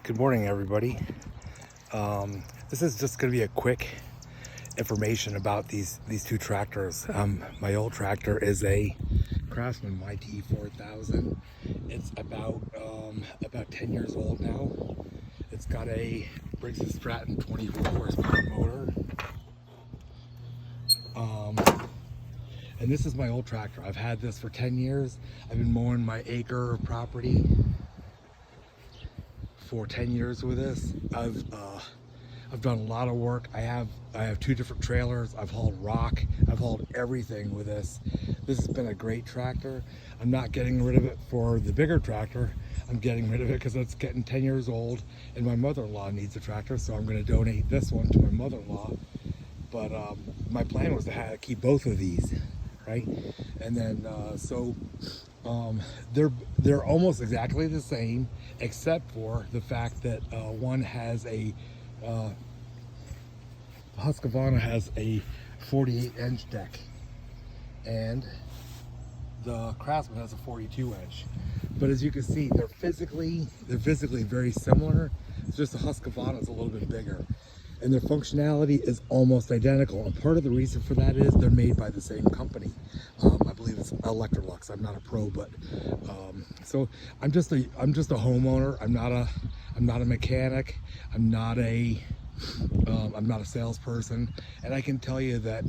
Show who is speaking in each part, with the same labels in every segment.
Speaker 1: Good morning, everybody. This is just going to be a quick information about these two tractors. My old tractor is a Craftsman YT4000. It's about 10 years old now. It's got a Briggs & Stratton 24 horsepower motor. And this is my old tractor. I've had this for 10 years. I've been mowing my acre of property for 10 years with this. I've done a lot of work. I have two different trailers. I've hauled rock. I've hauled everything with this. This has been a great tractor. I'm not getting rid of it for the bigger tractor. I'm getting rid of it because it's getting 10 years old and my mother-in-law needs a tractor, so I'm going to donate this one to my mother-in-law. But my plan was to keep both of these, right? And then they're almost exactly the same, except for the fact that one has Husqvarna has a 48-inch deck, and the Craftsman has a 42-inch. But as you can see, they're physically very similar. It's just the Husqvarna is a little bit bigger, and their functionality is almost identical. And part of the reason for that is they're made by the same company. I believe it's Electrolux. I'm not a pro, but so I'm just a homeowner. I'm not a mechanic. I'm not a salesperson, and I can tell you that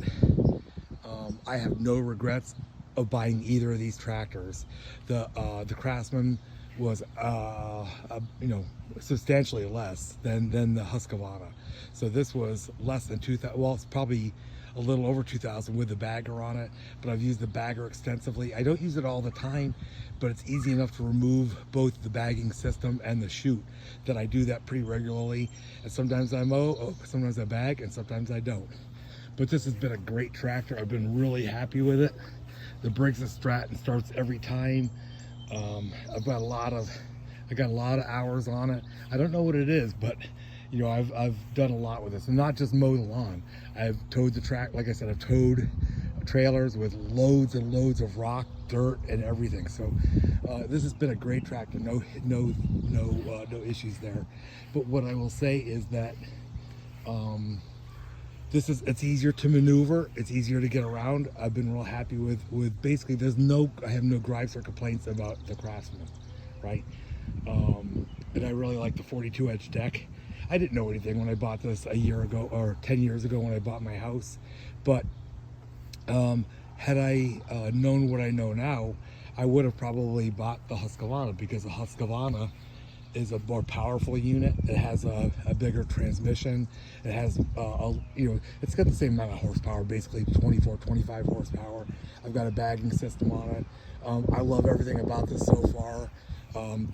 Speaker 1: I have no regrets of buying either of these tractors. The Craftsman was substantially less than the Husqvarna. So this was less than 2,000. Well, it's probably a little over 2,000 with the bagger on it, but I've used the bagger extensively. I don't use it all the time, but it's easy enough to remove both the bagging system and the chute that I do that pretty regularly. And sometimes I mow, sometimes I bag, and sometimes I don't. But this has been a great tractor. I've been really happy with it. The Briggs & Stratton starts every time. I've got a lot of hours on it. I don't know what it is, but I've done a lot with this, and not just mow the lawn. I've towed the track. Like I said, I've towed trailers with loads and loads of rock, dirt, and everything. So this has been a great tractor. No issues there. But what I will say is that it's easier to maneuver. It's easier to get around. I've been real happy with basically. I have no gripes or complaints about the Craftsman, right? And I really like the 42-inch deck. I didn't know anything when I bought this a year ago or 10 years ago when I bought my house, but had I known what I know now, I would have probably bought the Husqvarna, because the Husqvarna is a more powerful unit. It has a bigger transmission. It has it's got the same amount of horsepower, basically 25 horsepower. I've got a bagging system on it. I love everything about this so far.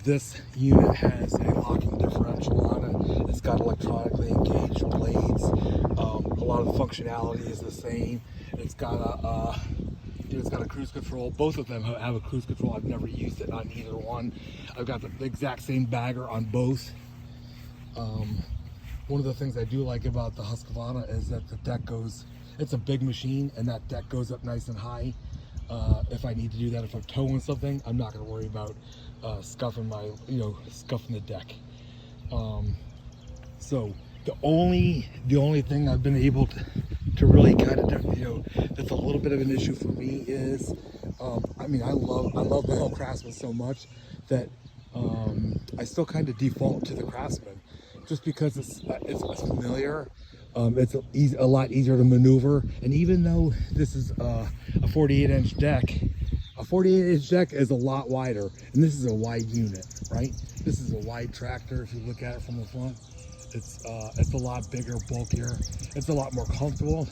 Speaker 1: This unit has a locking differential on it. It's got electronically engaged blades. A lot of the functionality is the same. It's got a cruise control. Both of them have a cruise control. I've never used it on either one. I've got the exact same bagger on both. One of the things I do like about the Husqvarna is that the deck it's a big machine, and that deck goes up nice and high. If I need to do that, if I'm towing something, I'm not going to worry about scuffing the deck. So the only thing I've been able to really kind of that's a little bit of an issue for me is I love my own Craftsman so much that I still kind of default to the Craftsman, just because it's familiar. It's a lot easier to maneuver, and even though this is a 48-inch deck, a 48-inch deck is a lot wider, and this is a wide unit, right? This is a wide tractor. If you look at it from the front, it's a lot bigger, bulkier. It's a lot more comfortable.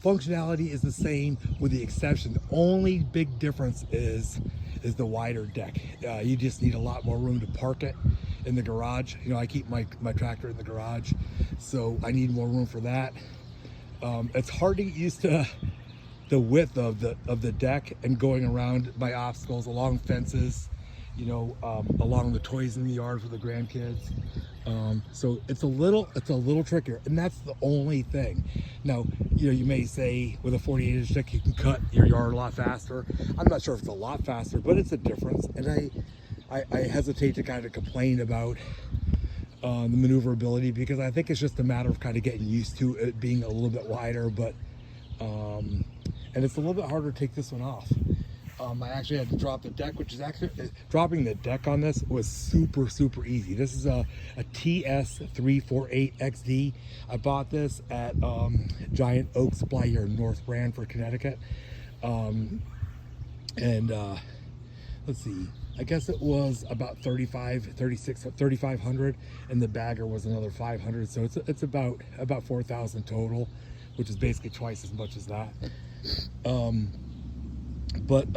Speaker 1: Functionality is the same, with the exception. The only big difference is the wider deck. You just need a lot more room to park it in the garage. I keep my tractor in the garage, so I need more room for that. It's hard to get used to the width of the deck and going around my obstacles, along fences, along the toys in the yard for the grandkids. So it's a little trickier, and that's the only thing. Now, you may say with a 48-inch deck you can cut your yard a lot faster. I'm not sure if it's a lot faster, but it's a difference. And I hesitate to kind of complain about the maneuverability, because I think it's just a matter of kind of getting used to it being a little bit wider, but and it's a little bit harder to take this one off. I actually had to drop the deck, which is actually, dropping the deck on this was super easy. This is a TS348XD. I bought this at Giant Oak Supply here in North Branford, Connecticut. Let's see, I guess it was about 3,500, and the bagger was another 500. So it's about 4,000 total, which is basically twice as much as that. But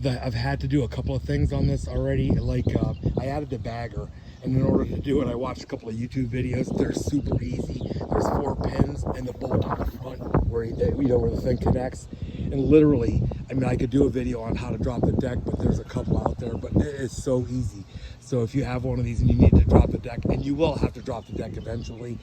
Speaker 1: I've had to do a couple of things on this already. Like I added the bagger, and in order to do it, I watched a couple of YouTube videos. They're super easy. There's 4 pins and the bolt on the front where where the thing connects. And literally, I mean, I could do a video on how to drop the deck, but there's a couple out there. But it is so easy. So if you have one of these and you need to drop the deck, and you will have to drop the deck eventually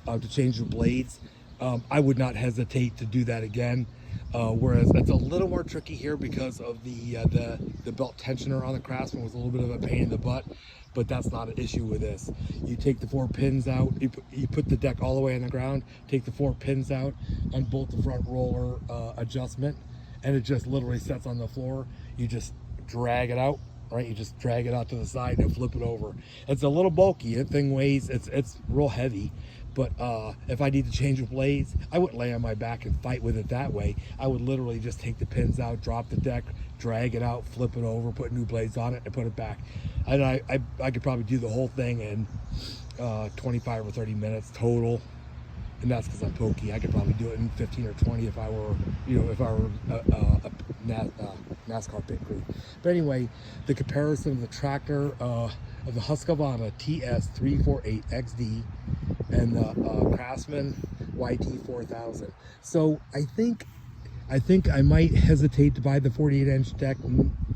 Speaker 1: to change the blades, I would not hesitate to do that again. Whereas it's a little more tricky here because of the belt tensioner on the Craftsman was a little bit of a pain in the butt, but that's not an issue with this. You take the 4 pins out, you put the deck all the way on the ground, take the 4 pins out, unbolt the front roller adjustment, and it just literally sets on the floor. You just drag it out, right? You just drag it out to the side and flip it over. It's a little bulky. That thing weighs, it's real heavy. But if I need to change the blades, I wouldn't lay on my back and fight with it that way. I would literally just take the pins out, drop the deck, drag it out, flip it over, put new blades on it, and put it back. And I could probably do the whole thing in 25 or 30 minutes total. And that's because I'm pokey. I could probably do it in 15 or 20 if I were, a NASCAR pit crew. But anyway, the comparison of the tractor of the Husqvarna TS348XD and the Craftsman YT4000. So I think I might hesitate to buy the 48-inch deck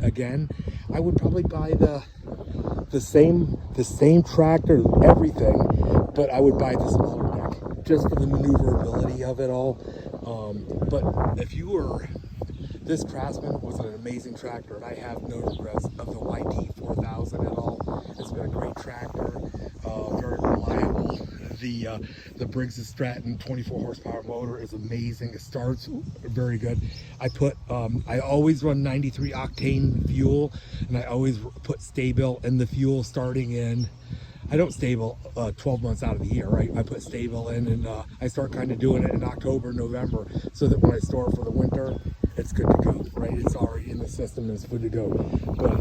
Speaker 1: again. I would probably buy the same tractor, everything, but I would buy the smaller deck just for the maneuverability of it all. But this Craftsman was an amazing tractor, and I have no regrets of the YT4000 at all. It's been a great tractor, very reliable. The Briggs & Stratton 24 horsepower motor is amazing. It starts very good. I always run 93 octane fuel, and I always put stable in the fuel starting in, I don't stable 12 months out of the year, right? I put stable in, and I start kind of doing it in October, November, so that when I store for the winter, it's good to go, right? It's already in the system and it's good to go. But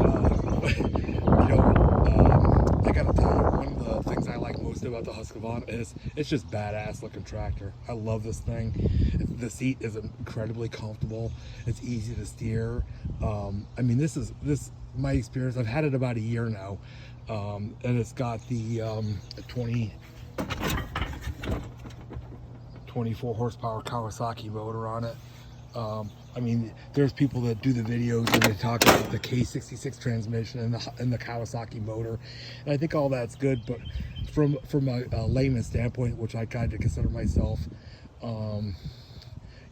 Speaker 1: I gotta tell you, one of the things I like most about the Husqvarna is it's just badass looking tractor. I love this thing. The seat is incredibly comfortable. It's easy to steer. I mean, this my experience. I've had it about a year now, and it's got the 24 horsepower Kawasaki motor on it. I mean, there's people that do the videos and they talk about the K66 transmission and the Kawasaki motor, and I think all that's good. But from a layman standpoint, which I kind of consider myself,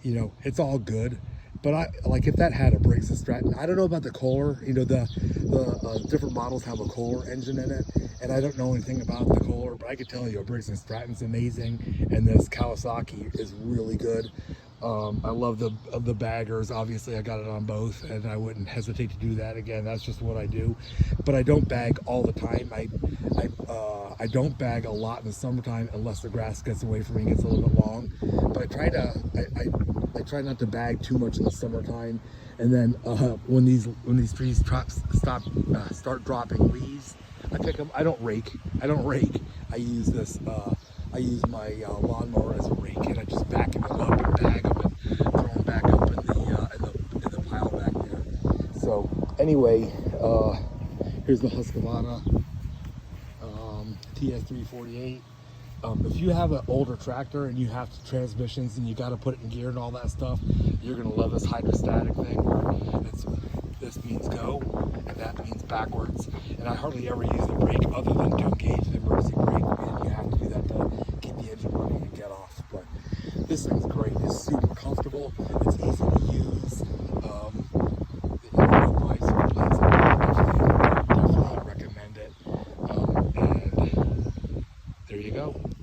Speaker 1: it's all good. But if that had a Briggs & Stratton, I don't know about the Kohler. The different models have a Kohler engine in it, and I don't know anything about the Kohler, but I could tell you a Briggs & Stratton's amazing, and this Kawasaki is really good. I love the baggers. Obviously, I got it on both, and I wouldn't hesitate to do that again. That's just what I do. But I don't bag all the time. I don't bag a lot in the summertime unless the grass gets away from me and gets a little bit long. But I try not to bag too much in the summertime. And then when these trees start dropping leaves, I pick them. I don't rake. I use this. I use my lawnmower as a rake, and I just back them up and bag them and throw them back up in the pile back there. So anyway, here's the Husqvarna TS348. If you have an older tractor and you have transmissions and you got to put it in gear and all that stuff, you're gonna love this hydrostatic thing. This means go, and that means backwards. And I hardly ever use the brake other than to engage the emergency brake, and you have to do that to keep the engine running and get off. But this thing's great. It's super comfortable. It's easy to use. Definitely recommend there you go.